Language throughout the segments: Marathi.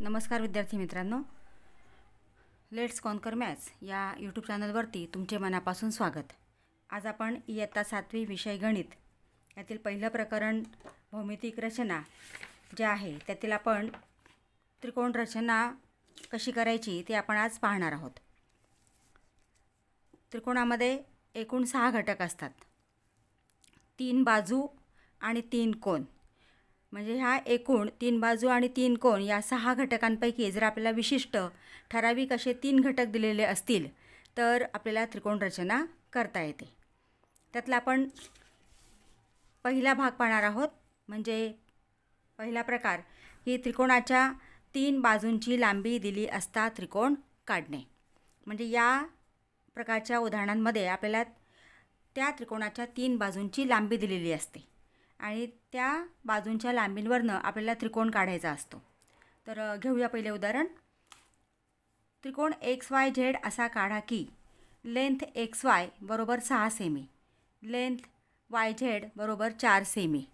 नमस्कार विद्यार्थी मित्रांनो, लेट्स कॉन्कर मॅथ्स या यूट्यूब चॅनलवरती तुमचे मनापासून स्वागत। आज आपण इयत्ता 7वी विषय गणित यातील पहिलं प्रकरण भौमितिक रचना जे आहे त्यातील आपण त्रिकोण रचना कशी करायची ते आपण आज पाहणार आहोत। त्रिकोणामध्ये एकूण 6 घटक असतात, 3 बाजू आणि 3 कोन। म्हणजे ह्या एकूण 3 बाजू आणि 3 कोन या 6 घटकांपैकी जर आपल्याला विशिष्ट ठराविक असे 3 घटक दिलेले असतील तर आपल्याला त्रिकोण रचना करता येते। त्यातला आपण पहिला भाग पाहणार आहोत। म्हणजे पहिला प्रकार की त्रिकोणाच्या 3 बाजूंची लांबी दिली असता त्रिकोण काढणे। म्हणजे या प्रकारच्या उदाहरणांमध्ये आपल्याला त्या त्रिकोणाच्या 3 बाजूंची लांबी दिलेली असते आणि त्या बाजूंच्या लांबींवरनं आपल्याला त्रिकोण काढायचा असतो। तर घेऊया पहिले उदाहरण। त्रिकोण XYZ असा काढा की लेंथ XY बरोबर 6 सेमी, लेंथ YZ बरोबर 4 सेमी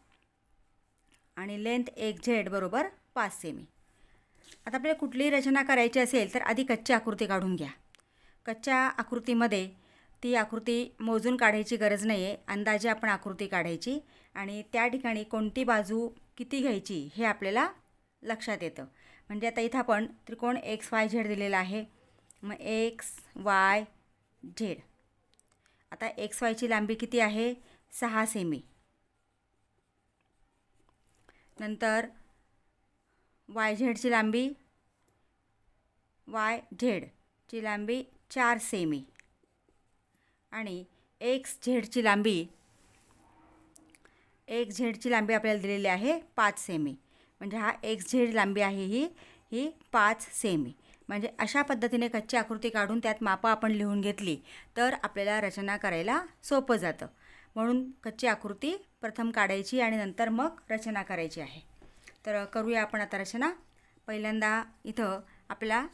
आणि लेंथ XZ बरोबर 5 सेमी। आता आपल्याला कुठलीही रचना करायची असेल तर आधी कच्ची आकृती काढून घ्या। कच्च्या आकृतीमध्ये ती आकृती मोजून काढायची गरज नाही आहे, अंदाजे आपण आकृती काढायची आणि त्या ठिकाणी कोणती बाजू किती घ्यायची हे आपल्याला लक्षात येतं। म्हणजे आता इथं आपण त्रिकोण XYZ दिलेला आहे, मग XYZ। आता XY ची लांबी किती आहे? 6 सेमी। नंतर YZ ची लांबी YZ ची लांबी 4 सेमी आणि XZ ची लांबी आपल्याला दिलेली आहे 5 सेमी। म्हणजे हा XZ लांबी आहे ही 5 सेमी। म्हणजे अशा पद्धतीने कच्ची आकृती काढून त्यात मापं आपण लिहून घेतली तर आपल्याला रचना करायला सोपं जातं। म्हणून कच्ची आकृती प्रथम काढायची आणि नंतर मग रचना करायची आहे। तर करूया आपण आता रचना। पहिल्यांदा इथं आपल्याला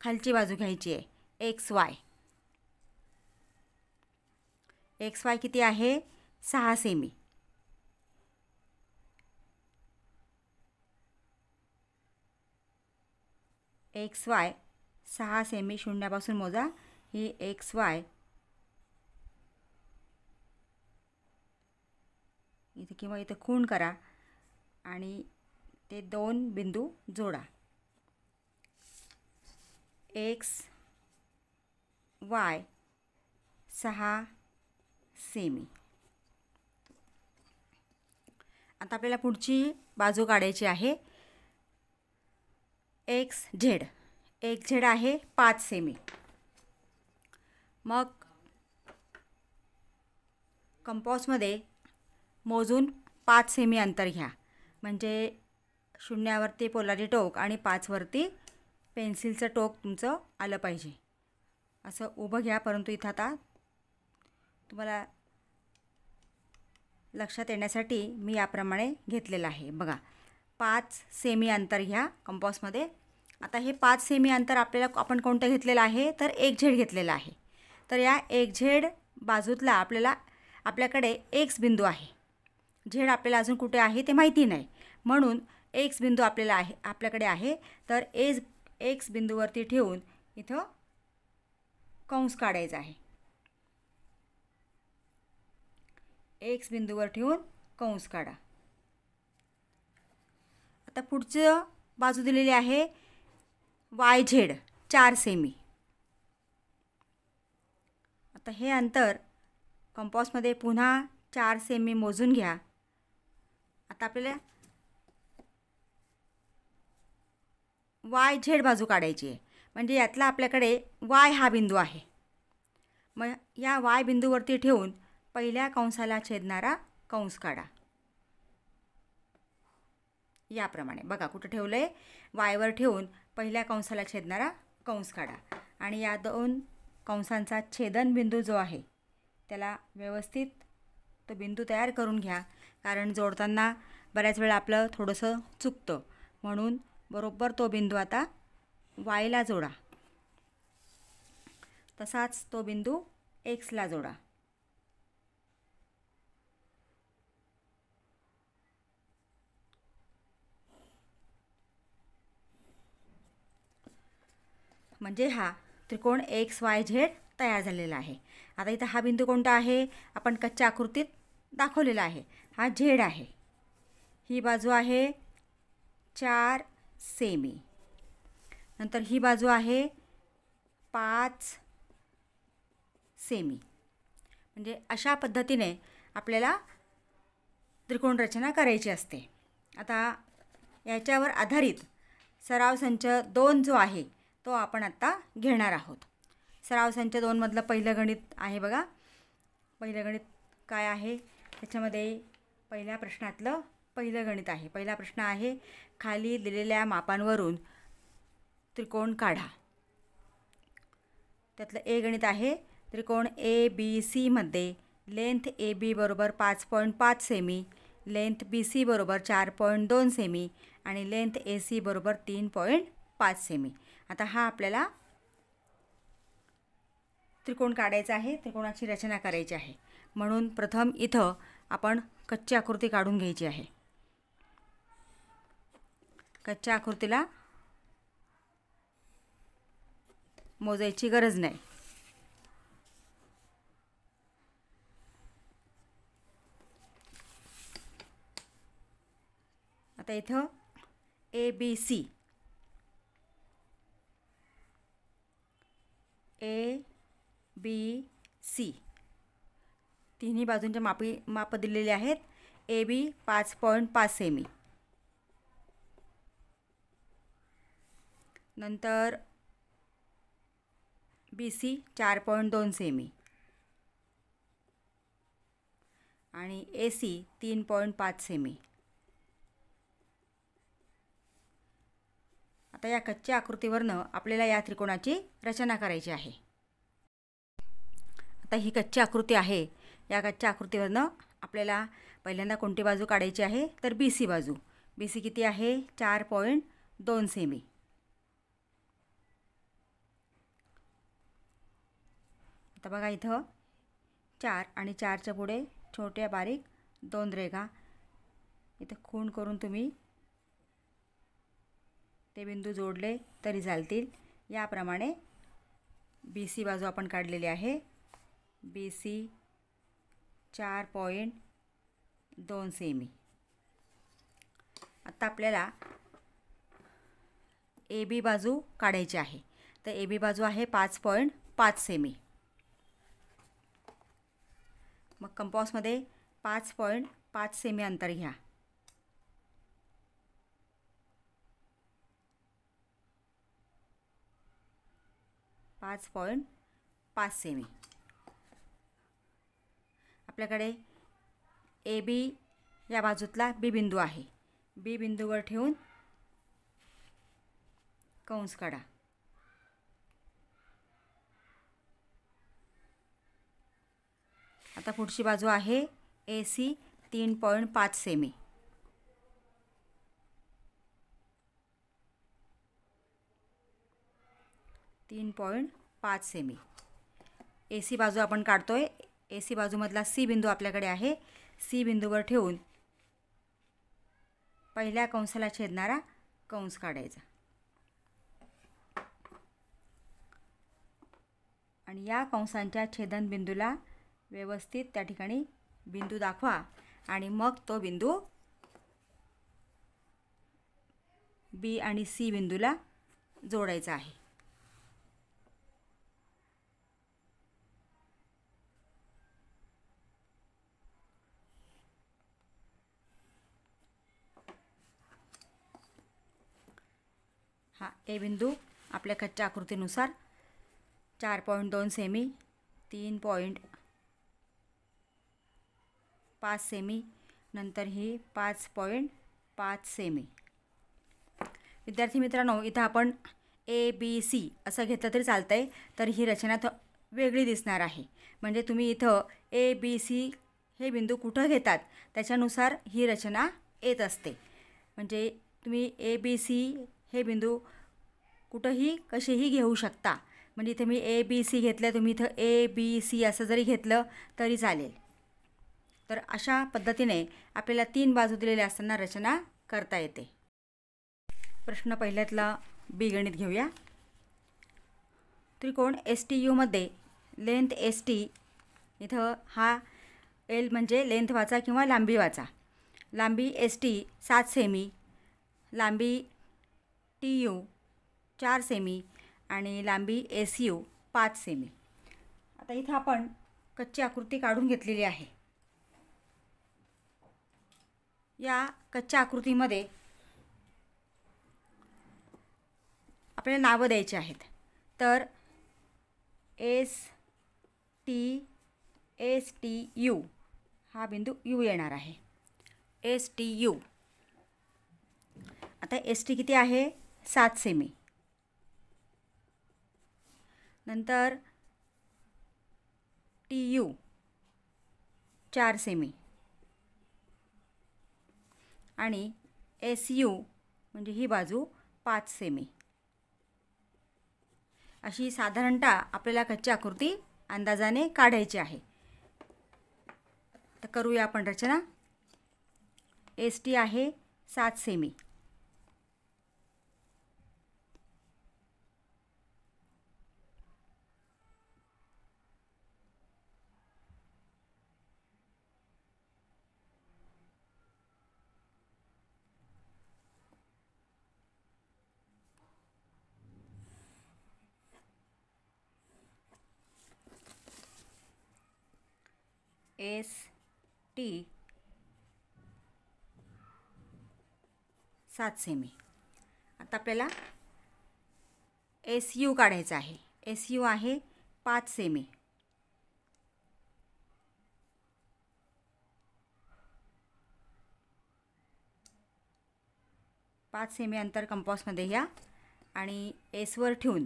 खालची बाजू घ्यायची आहे XY। XY किती आहे? 6 सेमी। XY 6 सेमी, शून्यापासून मोजा। ही XY इथे किंवा इथे खूण करा आणि ते 2 बिंदू जोडा। XY 6 semi. आता आपल्याला पुढची बाजू काढायची आहे XZ। XZ आहे 5 सेमी। मग कंपासमध्ये मोजून 5 सेमी अंतर घ्या। म्हणजे शून्यावरती पोलारी टोक आणि 5 वरती पेन्सिलचं टोक तुमचं आलं पाहिजे। असं उभं घ्या, परंतु इथं आता तुम्हाला लक्षात येण्यासाठी मी याप्रमाणे घेतलेलं आहे। बघा, 5 सेमी अंतर घ्या कंपासमध्ये। आता हे 5 सेमी अंतर आपण कोणतं घेतलेलं आहे? तर XZ घेतलेलं आहे। तर या XZ बाजूतला आपल्याकडे X बिंदू आहे। Z आपल्याला अजून कुठे आहे ते माहिती नाही, म्हणून X बिंदू आपल्याकडे आहे। तर X बिंदूवरती ठेवून इथं कंस काढायचा आहे। X बिंदूवर ठेवून कंस काढा। आता पुढची बाजू दिलेली आहे YZ 4 सेमी। आता हे अंतर कंपासमध्ये पुन्हा 4 सेमी मोजून घ्या। आता आपल्याला YZ बाजू काढायची आहे। म्हणजे यातला आपल्याकडे Y हा बिंदू आहे। मग या Y बिंदूवरती ठेवून पहिल्या कंसाला छेदणारा कंस काढा। याप्रमाणे बघा, कुठं ठेवलंय? वायवर ठेवून पहिल्या कंसाला छेदणारा कंस काढा आणि या 2 कंसांचा छेदन बिंदू जो आहे त्याला व्यवस्थित तो बिंदू तयार करून घ्या। कारण जोडताना बऱ्याच वेळा आपलं थोडंसं चुकतं, म्हणून बरोबर तो बिंदू आता वायला जोडा। तसाच तो बिंदू Xला जोडा। म्हणजे हा त्रिकोण XYZ तयार झालेला आहे. आता इथं हा बिंदू कोणता आहे, आपण कच्च्या आकृतीत दाखवलेला आहे. हा Z आहे. ही बाजू आहे 4 सेमी. नंतर ही बाजू आहे 5 सेमी. म्हणजे अशा पद्धतीने आपल्याला त्रिकोण रचना करायची असते. आता याच्यावर आधारित सराव संच 2 जो आहे तो आपण आता घेणार आहोत. सराव संच 2 मधलं पहिलं गणित आहे बघा. पहिलं गणित काय आहे, त्याच्यामध्ये पहिल्या प्रश्नातलं पहिलं गणित आहे. पहिला प्रश्न आहे, खाली दिलेल्या मापांवरून त्रिकोण काढा. त्यातलं ए गणित आहे, त्रिकोण ABC मध्ये लेंथ AB बरोबर 5.5 सेमी, लेंथ BC बरोबर 4.2 सेमी आणि लेंथ AC बरोबर 3.5 सेमी. आता हा आपल्याला त्रिकोण काढायचा आहे, त्रिकोणाची रचना करायची आहे. म्हणून प्रथम इथं आपण कच्ची आकृती काढून घ्यायची आहे. कच्च्या आकृतीला मोजायची गरज नाही. आता इथं ABC तिन्ही बाजूंच्या माप दिलेले आहेत. AB 5.5 सेमी, नंतर BC 4.2 सेमी आणि AC 3.5 सेमी. आता या कच्च्या आकृतीवरनं आपल्याला या त्रिकोणाची रचना करायची आहे. आता ही कच्ची आकृती आहे. या कच्च्या आकृतीवरनं आपल्याला पहिल्यांदा कोणती बाजू काढायची आहे, तर BC बाजू. BC किती आहे, 4.2 सेमी. आता बघा इथं 4 आणि 4च्या पुढे छोट्या बारीक 2 रेघा इथं खूण करून तुम्ही ते बिंदू जोडले तरी चालतील. याप्रमाणे BC बाजू आपण काढलेली आहे. BC 4.2 semi. आता आपल्याला AB बाजू काढायची आहे. तर AB बाजू आहे 5.5 सेमी. मग कंपासमध्ये 5.5 सेमी अंतर घ्या. पाच 5 सेमी. आपल्याकडे AB या बाजूतला B बिंदू आहे. B बिंदूवर ठेवून कंस काढा. आता पुढची बाजू आहे AC 3.5 सेमी. AC बाजू आपण काढतोय. AC बाजूमधला C बिंदू आपल्याकडे आहे. C बिंदूवर ठेवून पहिल्या कंसाला छेदणारा कंस काढायचा आणि या कंसांच्या छेदन बिंदूला व्यवस्थित त्या ठिकाणी बिंदू दाखवा आणि मग तो बिंदू B आणि C बिंदूला जोडायचा आहे. हा A बिंदू आपल्या कच्च्या आकृतीनुसार 4.2 सेमी, 3.5 सेमी, नंतर ही 5.5 सेमी. विद्यार्थी मित्रांनो, इथं आपण ABC असं घेतलं तरी चालतं आहे. तर ही रचना वेगळी दिसणार आहे. म्हणजे तुम्ही इथं ABC हे बिंदू कुठं घेतात त्याच्यानुसार ही रचना येत असते. म्हणजे तुम्ही ABC हे बिंदू कुठंही कसेही घेऊ शकता. म्हणजे इथे मी ABC घेतलं, तुम्ही इथं ABC असं जरी घेतलं तरी चालेल. तर अशा पद्धतीने आपल्याला 3 बाजू दिलेल्या असताना रचना करता येते. प्रश्न पहिल्यातला B गणित घेऊया. त्रिकोण STUमध्ये लेंथ ST, इथं हा L म्हणजे लेंथ वाचा किंवा लांबी वाचा. लांबी ST 7 सेमी, लांबी TU 4 सेमी आणि लांबी SU 5 सेमी. आता इथं आपण कच्ची आकृती काढून घेतलेली आहे. या कच्च्या आकृतीमध्ये आपल्याला नावं द्यायची आहेत. तर STU हा बिंदू U येणार आहे. STU. आता ST किती आहे? 7 सेमी. नंतर TU 4 सेमी आणि SU म्हणजे ही बाजू 5 सेमी. अशी साधारणतः आपल्याला कच्ची आकृती अंदाजाने काढायची आहे. तर करूया आपण रचना. ST आहे 7 सेमी. ST 7 semi. आता आपल्याला SU काढायचा आहे. SU आहे 5 सेमी. पाच सेमी अंतर कंपासमध्ये घ्या आणि एसवर ठेवून,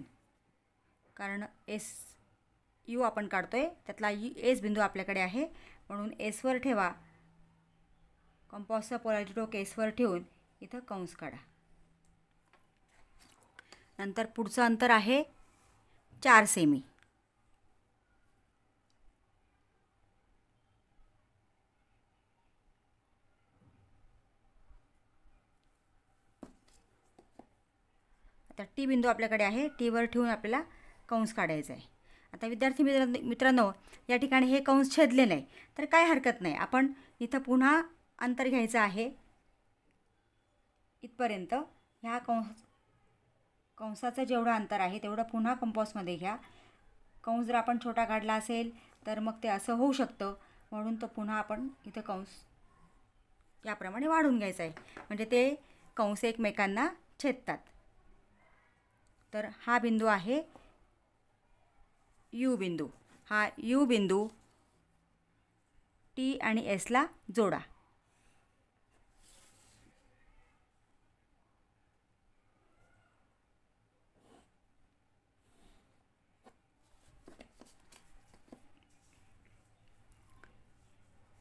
कारण SU आपण काढतोय त्यातला S बिंदू आपल्याकडे आहे म्हणून एसवर ठेवा. कंपासचा पोलॅरिटी टोक एसवर ठेवून इथं कंस काढा. नंतर पुढचं अंतर आहे 4 सेमी. आता T बिंदू आपल्याकडे आहे. Tवर ठेवून आपल्याला कंस काढायचा आहे. आता विद्यार्थी मित्रांनो, या ठिकाणी हे कंस छेदले नाही तर काय हरकत नाही. आपण इथं पुन्हा अंतर घ्यायचं आहे इथपर्यंत. ह्या कंसाचं जेवढं अंतर आहे तेवढं पुन्हा कंपासमध्ये घ्या. कंस जर आपण छोटा काढला असेल तर मग ते असं होऊ शकतं, म्हणून तो पुन्हा आपण इथं कंस याप्रमाणे वाढून घ्यायचा आहे, म्हणजे ते कंस एकमेकांना छेदतात. तर हा बिंदू आहे U बिंदू. हा U बिंदू T आणि Sला जोडा.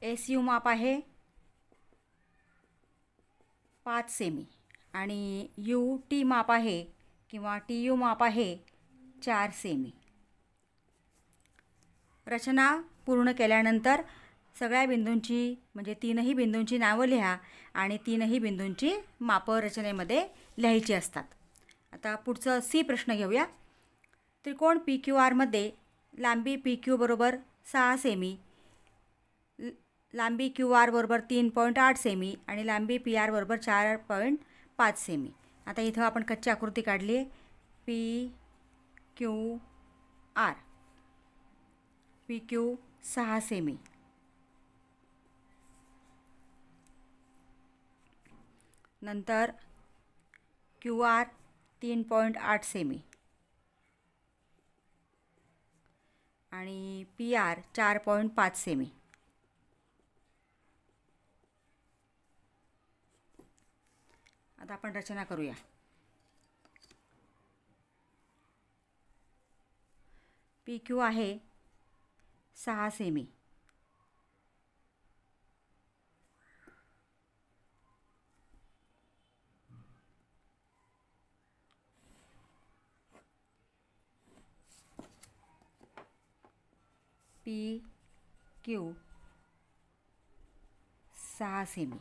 SU माप आहे 5 सेमी आणि UT माप आहे किंवा TU माप आहे 4 सेमी. रचना पूर्ण केल्यानंतर सगळ्या बिंदूंची म्हणजे तीनही बिंदूंची नावं लिहा आणि तीनही बिंदूंची मापं रचनेमध्ये लिहायची असतात. आता पुढचं C प्रश्न घेऊया. त्रिकोण PQR मध्ये लांबी PQ बरोबर 6 सेमी, लांबी QR बरोबर 3.8 सेमी आणि लांबी PR बरोबर 4.5 सेमी. आता इथं आपण कच्ची आकृती काढली आहे. PQR. PQ 6 सेमी, नंतर QR 3.8 सेमी आणि PR 4.5 सेमी. आता आपण रचना करूया. PQ आहे 6 सेमी, PQ 6 सेमी.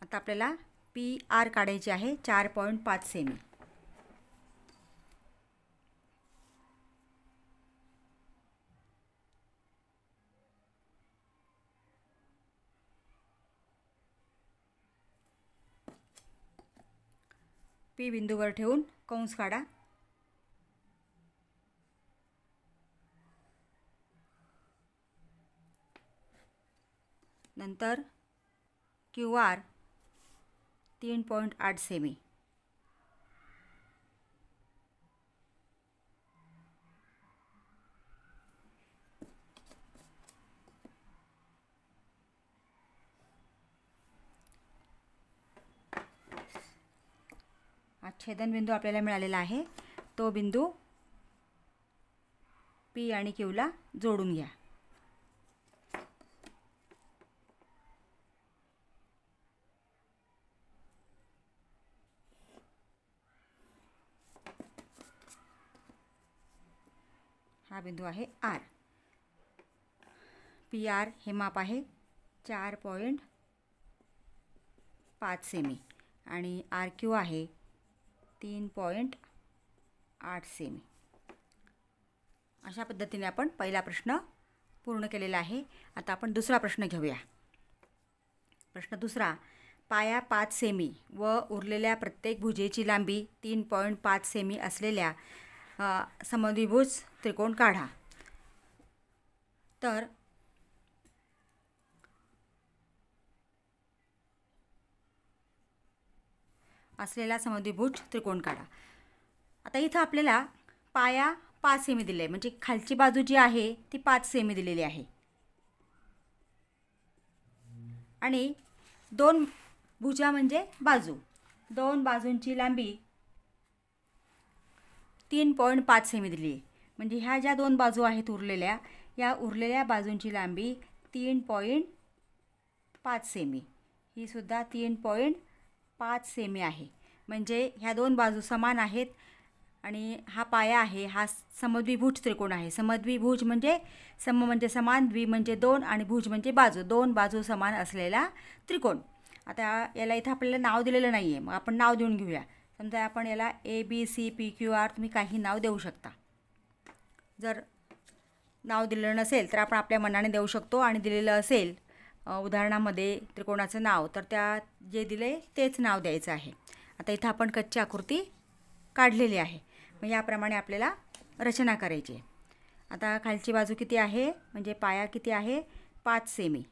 आता आपल्याला PR काढायची आहे 4.5 सेमी. पी बिंदूवर ठेवून कंस काढा. नंतर क्यू आर 3.8 सेमी. हा छेदनबिंदू आपल्याला मिळालेला आहे. तो बिंदू पी आणि क्यूला जोडून घ्या. हा बिंदू आहे आर. पी आर हे माप आहे 4.5 सेमी आणि आर क्यू आहे 3.8 सेमी. अशा पद्धतीने आपण पहिला प्रश्न पूर्ण केलेला आहे. आता आपण दुसरा प्रश्न घेऊया. प्रश्न दुसरा, पाया 5 सेमी व उरलेल्या प्रत्येक भुजेची लांबी 3.5 सेमी असलेल्या समद्विभुज त्रिकोण काढा. तर असलेला समद्विभुज त्रिकोण काढा. आता इथं आपल्याला पाया 5 सेमी दिले आहे, म्हणजे खालची बाजू जी आहे ती 5 सेमी दिलेली आहे आणि 2 भुजा म्हणजे बाजू, 2 बाजूंची लांबी 3.5 सेमी दिली आहे. म्हणजे ह्या ज्या 2 बाजू आहेत उरलेल्या, या उरलेल्या बाजूंची लांबी 3.5 सेमी, ही सुद्धा 3.5 सेमी आहे. म्हणजे ह्या 2 बाजू समान आहेत आणि हा पाया आहे, हा समद्विभुज त्रिकोण आहे. समद्विभुज म्हणजे सम म्हणजे समान, द्वि म्हणजे 2 आणि भुज म्हणजे बाजू, 2 बाजू समान असलेला त्रिकोण. आता याला इथं आपल्याला नाव दिलेलं नाही आहे, मग आपण नाव देऊन घेऊया. समजा आपण याला ABCPQR तुम्ही काही नाव देऊ शकता. जर नाव दिलेलं नसेल तर आपण आपल्या मनाने देऊ शकतो आणि दिलेलं असेल उदाहरणामध्ये त्रिकोणाचं नाव तर त्या जे दिले तेच नाव द्यायचं आहे. आता इथं आपण कच्ची आकृती काढलेली आहे. मग याप्रमाणे आपल्याला रचना करायची आहे. आता खालची बाजू किती आहे म्हणजे पाया किती आहे 5 सेमी.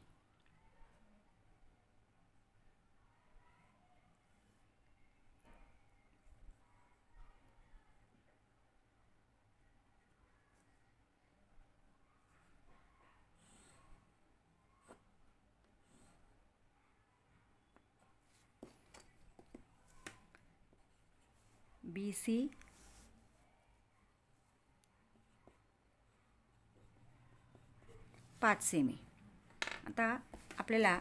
BC 5 semi. आता आपल्याला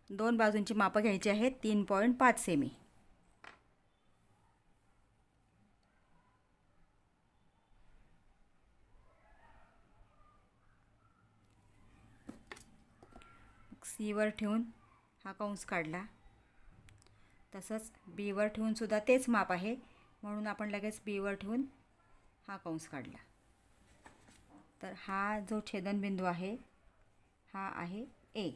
2 बाजूंची मापं घ्यायची आहेत 3.5 सेमी. C वर ठेवून हा कंस काढला. तसंच B वर ठेवून सुद्धा तेच माप आहे, म्हणून आपण लगेच B वर ठेवून हा कंस काढला. तर हा जो छेदनबिंदू आहे हा आहे A.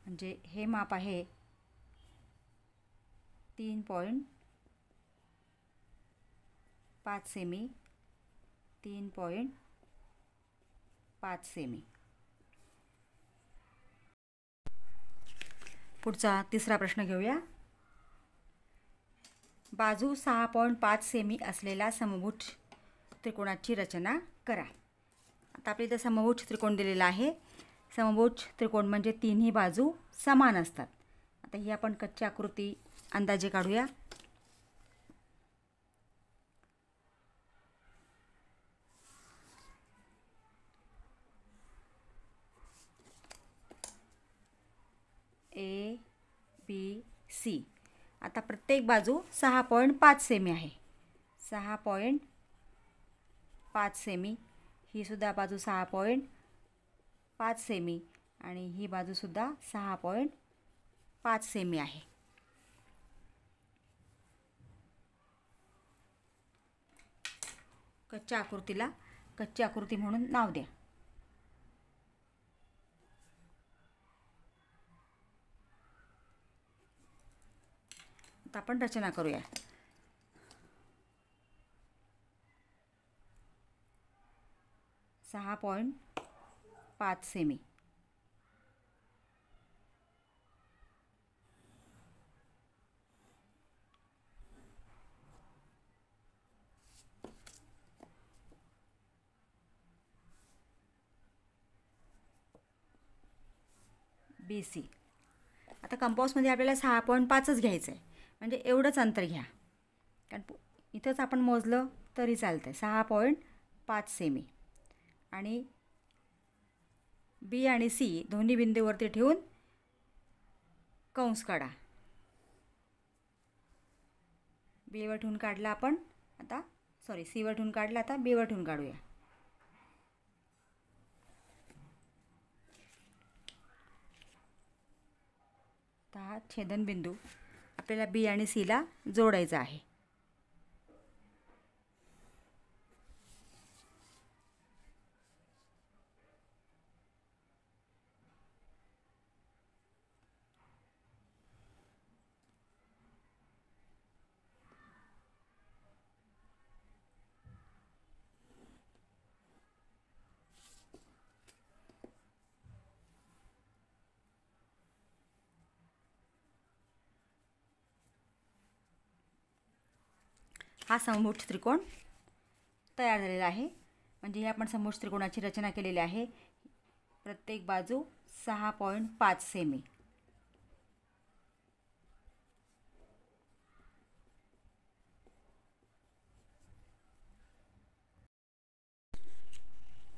म्हणजे हे माप आहे 3.5 सेमी, 3.5 सेमी. पुढचा तिसरा प्रश्न घेऊया. बाजू 6.5 सेमी असलेला समभुज त्रिकोणाची रचना करा. आता आपल्या इथं समभुज त्रिकोण दिलेला आहे. समभुज त्रिकोण म्हणजे तिन्ही बाजू समान असतात. आता ही आपण कच्ची आकृती अंदाजे काढूया. ABC. आता प्रत्येक बाजू 6.5 सेमी आहे. 6.5 सेमी. ही सुद्धा बाजू 6.5 सेमी आणि ही बाजूसुद्धा 6.5 सेमी आहे. कच्च्या आकृतीला कच्ची आकृती म्हणून नाव द्या. आता आपण रचना करूया. सहा 6.5 सेमी. BC. आता कंपासमध्ये आपल्याला 6.5च घ्यायचं आहे, म्हणजे एवढंच अंतर घ्या, कारण इथंच आपण मोजलं तरी चालतं आहे. 6.5 सेमी आणि B आणि C दोन्ही बिंदूवरती ठेवून कंस काढा. B वर ठेवून काढला आपण, आता C वर ठेवून काढला, आता B वर ठेवून काढूया. हा छेदनबिंदू आपल्याला B आणि C ला जोडायचा आहे. हा समभुज त्रिकोण तयार झालेला आहे. म्हणजे हे आपण समभुज त्रिकोणाची रचना केलेली आहे. प्रत्येक बाजू 6.5 सेमी.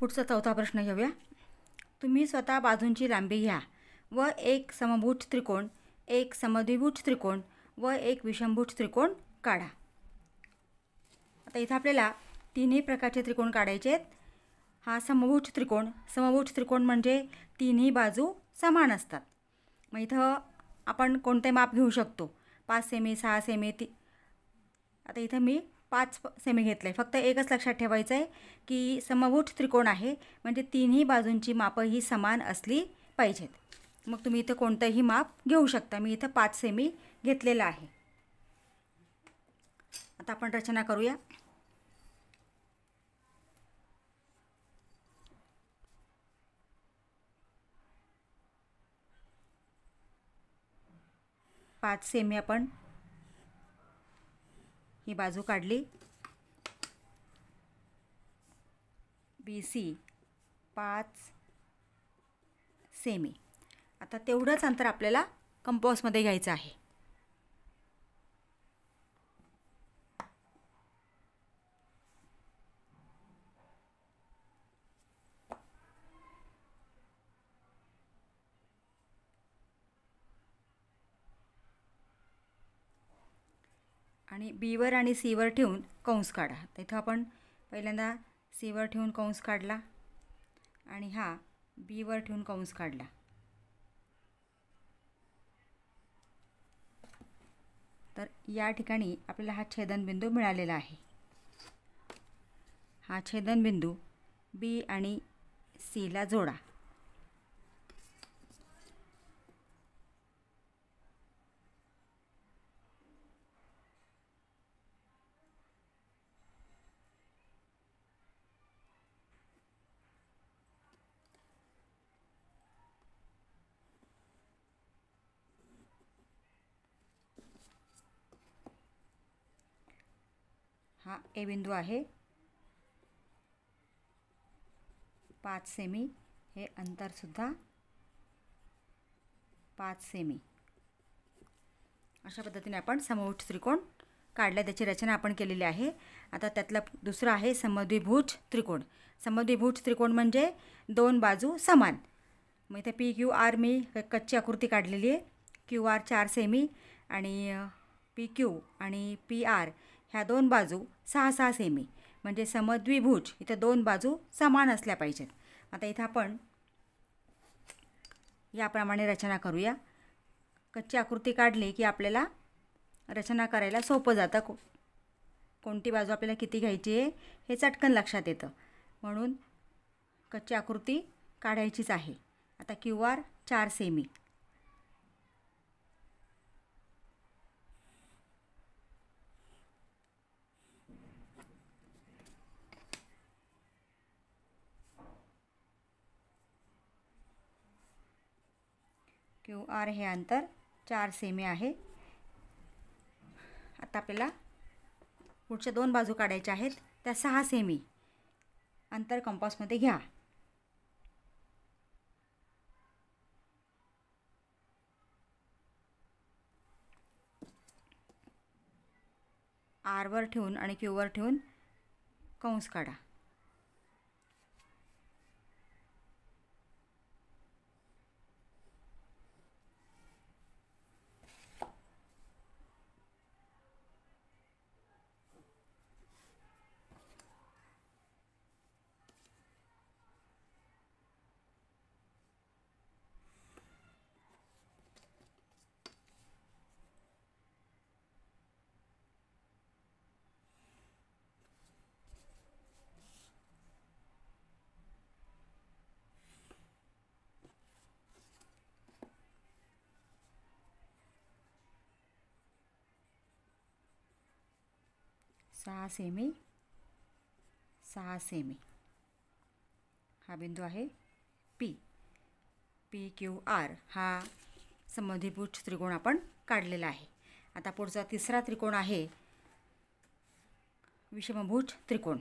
पुढचा चौथा प्रश्न घेऊया. तुम्ही स्वतः बाजूंची लांबी घ्या व एक समभुज त्रिकोण, एक समद्विभुज त्रिकोण व एक विषमभुज त्रिकोण काढा. आता इथं आपल्याला तिन्ही प्रकारचे त्रिकोण काढायचे आहेत. हा समभुज त्रिकोण म्हणजे तिन्ही बाजू समान असतात. मग इथं आपण कोणते माप घेऊ शकतो? 5 सेमी, 6 सेमी. आता इथं मी 5 सेमी घेतलं आहे. फक्त एकच लक्षात ठेवायचं आहे की समभुज त्रिकोण आहे म्हणजे तिन्ही बाजूंची मापं ही समान असली पाहिजेत. मग तुम्ही इथं कोणतंही माप घेऊ शकता. मी इथं 5 सेमी घेतलेलं आहे. आता आपण रचना करूया. पाच सेमी आपण ही बाजू काढली. BC 5 semi. आता तेवढंच अंतर आपल्याला कंपासमध्ये घ्यायचं आहे. आणि B वर आणि C वर ठेवून कंस काढा. तर इथं आपण पहिल्यांदा C वर ठेवून कंस काढला आणि हा B वर ठेवून कंस काढला. तर या ठिकाणी आपल्याला हा छेदनबिंदू मिळालेला आहे. हा छेदनबिंदू B आणि C ला जोडा. हा A बिंदू आहे. 5 सेमी. हे अंतरसुद्धा 5 सेमी. अशा पद्धतीने आपण समभुज त्रिकोण काढला. त्याची रचना आपण केलेली आहे. आता त्यातला दुसरा आहे समद्विभुज त्रिकोण. समद्विभुज त्रिकोण म्हणजे दोन बाजू समान. मग इथे PQR मी कच्ची आकृती काढलेली आहे. QR 4 सेमी आणि PQ आणि PR ह्या दोन बाजू 6-6 सेमी. म्हणजे समद्विभुज इथं दोन बाजू समान असल्या पाहिजेत. आता इथं आपण याप्रमाणे रचना करूया। कच्ची आकृती काढली की आपल्याला रचना करायला सोपं जातं। कोणती बाजू आपल्याला किती घ्यायची आहे हे चटकन लक्षात येतं, म्हणून कच्ची आकृती काढायचीच आहे। आता QR 4 सेमी, QR हे अंतर 4 सेमी आहे। आता आपल्याला पुढच्या 2 बाजू काढायच्या आहेत, त्या 6 सेमी अंतर कंपासमध्ये घ्या। R वर ठेवून आणि Q वर ठेवून कंस काढा। सहा सेमी 6 सेमी हा बिंदू आहे P। PQR हा समद्विभुज त्रिकोण आपण काढलेला आहे। आता पुढचा तिसरा त्रिकोण आहे विषमभुज त्रिकोण।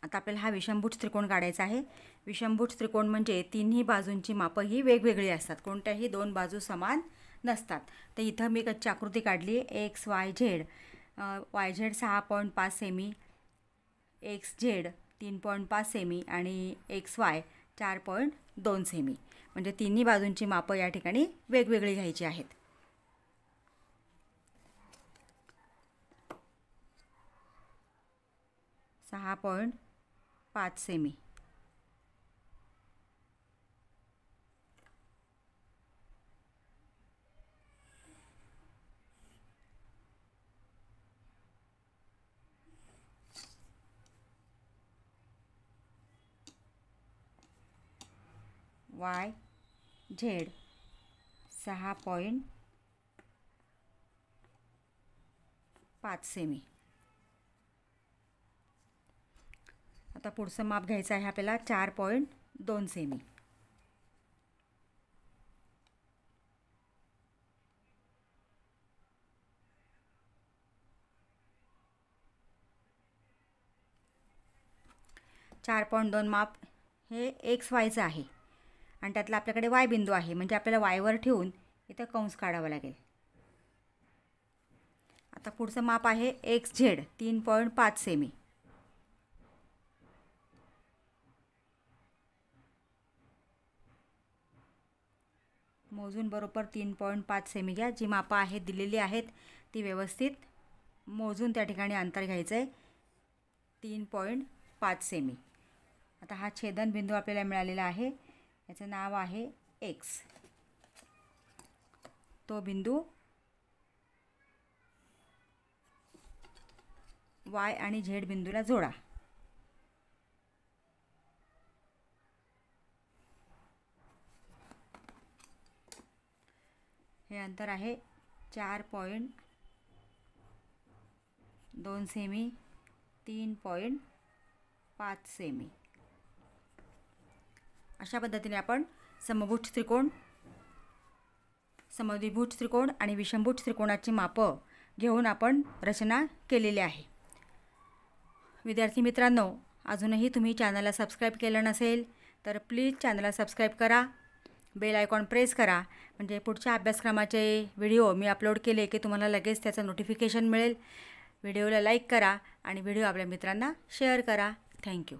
आता आपल्याला हा विषमभुज त्रिकोण काढायचा आहे। विषमभुज त्रिकोण म्हणजे तिन्ही बाजूंची मापं ही वेगवेगळी असतात, कोणत्याही 2 बाजू समान नसतात। तर इथं मी कच्ची आकृती काढली आहे। XYZ YZ 6.5 semi, XZ 3.5 semi आणि XY 4.2 सेमी, म्हणजे तिन्ही बाजूंची मापं या ठिकाणी वेगवेगळी घ्यायची आहेत। सहा 6.5 सेमी, YZ 6.5 सेमी। आता पुढचं माप घ्यायचं आहे आपल्याला 4.2 सेमी। माप हे XYचं आहे आणि त्यातला आपल्याकडे Y बिंदू आहे, म्हणजे आपल्याला Y वर ठेवून इथं कंस काढावा लागेल। आता पुढचं माप आहे XZ 3.5 सेमी। मोजून बरोबर 3.5 सेमी घ्या। जी मापं आहेत दिलेली आहेत ती व्यवस्थित मोजून त्या ठिकाणी अंतर घ्यायचं आहे 3.5 सेमी। आता हा छेदन बिंदू आपल्याला मिळालेला आहे, याचं नाव आहे X। तो बिंदू Y आणि Z बिंदूला जोडा। हे अंतर आहे 4.2 सेमी, 3.5 सेमी। अशा पद्धतीने आपण समभुज त्रिकोण, समद्विभुज त्रिकोण आणि विषमभुज त्रिकोणाची मापं घेऊन आपण रचना केलेली आहे। विद्यार्थी मित्रांनो, अजूनही तुम्ही चॅनलला सबस्क्राईब केलं नसेल तर प्लीज चॅनलला सबस्क्राईब करा, बेल आयकॉन प्रेस करा, म्हणजे पुढच्या अभ्यासक्रमाचे व्हिडिओ मी अपलोड केले की तुम्हाला लगेच त्याचं नोटिफिकेशन मिळेल। व्हिडिओला लाईक करा आणि व्हिडिओ आपल्या मित्रांना शेअर करा। थँक्यू।